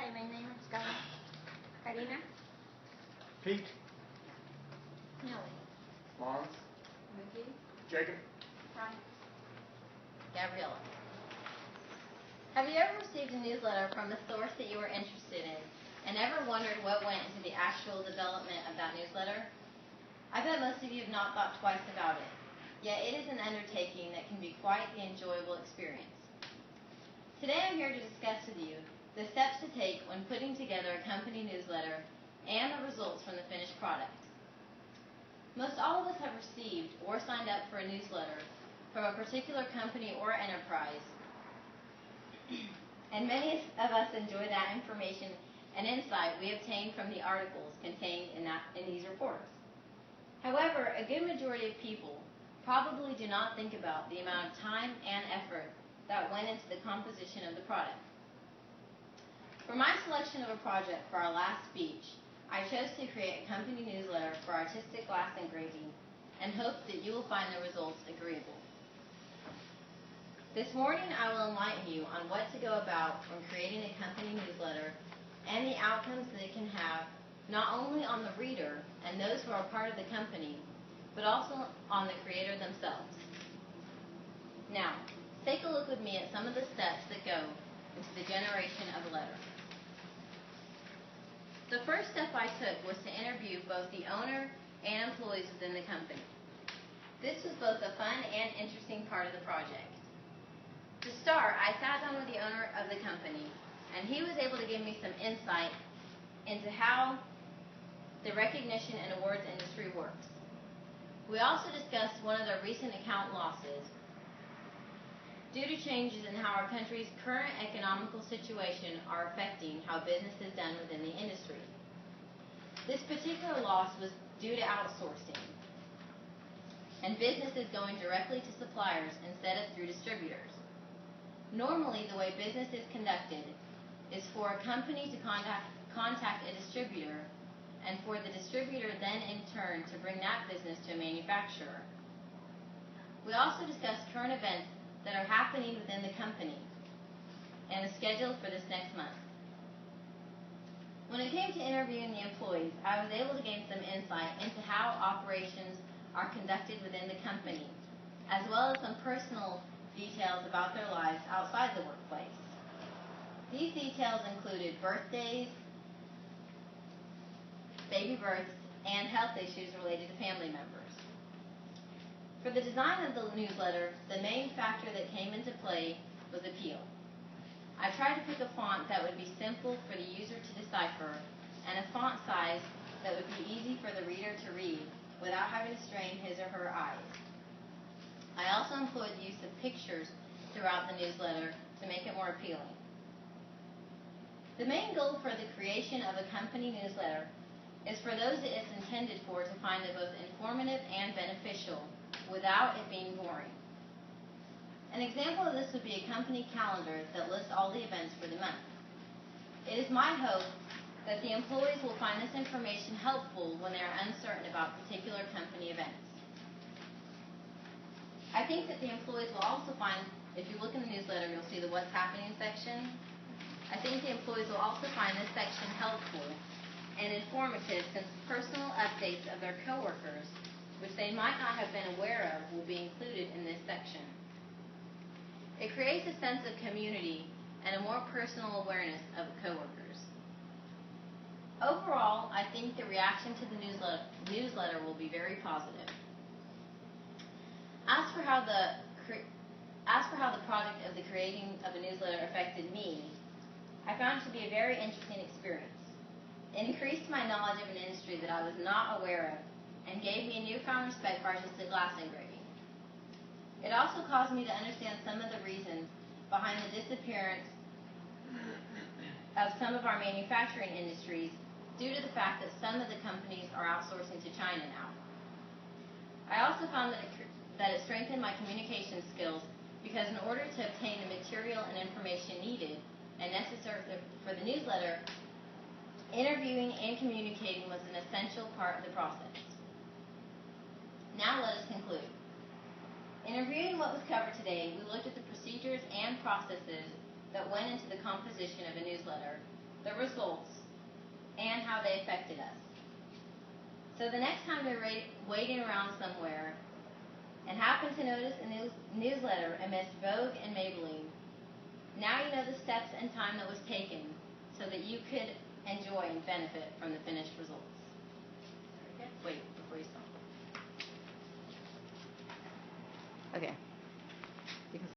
Hi, my name is Karina. Pete. Nelly. Lawrence. Mickey. Jacob. Hi. Gabriella. Have you ever received a newsletter from a source that you were interested in and ever wondered what went into the actual development of that newsletter? I bet most of you have not thought twice about it, yet it is an undertaking that can be quite the enjoyable experience. Today I'm here to discuss with you the steps to take when putting together a company newsletter and the results from the finished product. Most all of us have received or signed up for a newsletter from a particular company or enterprise, and many of us enjoy that information and insight we obtain from the articles contained in these reports. However, a good majority of people probably do not think about the amount of time and effort that went into the composition of the product. For my selection of a project for our last speech, I chose to create a company newsletter for artistic glass engraving and hope that you will find the results agreeable. This morning I will enlighten you on what to go about when creating a company newsletter and the outcomes that it can have not only on the reader and those who are part of the company, but also on the creator themselves. Now, take a look with me at some of the steps that go into the generation of a letter. The first step I took was to interview both the owner and employees within the company. This was both a fun and interesting part of the project. To start, I sat down with the owner of the company, and he was able to give me some insight into how the recognition and awards industry works. We also discussed one of the recent account losses due to changes in how our country's current economical situation are affecting how business is done within the industry. This particular loss was due to outsourcing and businesses going directly to suppliers instead of through distributors. Normally, the way business is conducted is for a company to contact a distributor, and for the distributor then in turn to bring that business to a manufacturer. We also discussed current events that are happening within the company and the schedule for this next month. When it came to interviewing the employees, I was able to gain some insight into how operations are conducted within the company, as well as some personal details about their lives outside the workplace. These details included birthdays, baby births, and health issues related to family members. For the design of the newsletter, the main factor that came into play was appeal. I tried to pick a font that would be simple for the user to decipher and a font size that would be easy for the reader to read without having to strain his or her eyes. I also employed the use of pictures throughout the newsletter to make it more appealing. The main goal for the creation of a company newsletter is for those it is intended for to find it both informative and beneficial without it being boring. An example of this would be a company calendar that lists all the events for the month. It is my hope that the employees will find this information helpful when they are uncertain about particular company events. I think that the employees will also find, if you look in the newsletter, you'll see the What's Happening section. I think the employees will also find this section helpful and informative, since personal updates of their coworkers, which they might not have been aware of, will be included in this section. It creates a sense of community and a more personal awareness of coworkers. Overall, I think the reaction to the newsletter will be very positive. As for how the project of the creating of a newsletter affected me, I found it to be a very interesting experience. It increased my knowledge of an industry that I was not aware of and gave me a newfound respect for artistic glass engraving. It also caused me to understand some of the reasons behind the disappearance of some of our manufacturing industries due to the fact that some of the companies are outsourcing to China now. I also found that it strengthened my communication skills, because in order to obtain the material and information needed and necessary for the newsletter, interviewing and communicating was an essential part of the process. Now let us conclude. In reviewing what was covered today, we looked at the procedures and processes that went into the composition of a newsletter, the results, and how they affected us. So the next time you're waiting around somewhere and happen to notice a newsletter amidst Vogue and Maybelline, now you know the steps and time that was taken so that you could enjoy and benefit from the finished results. Wait, before you stop. Okay.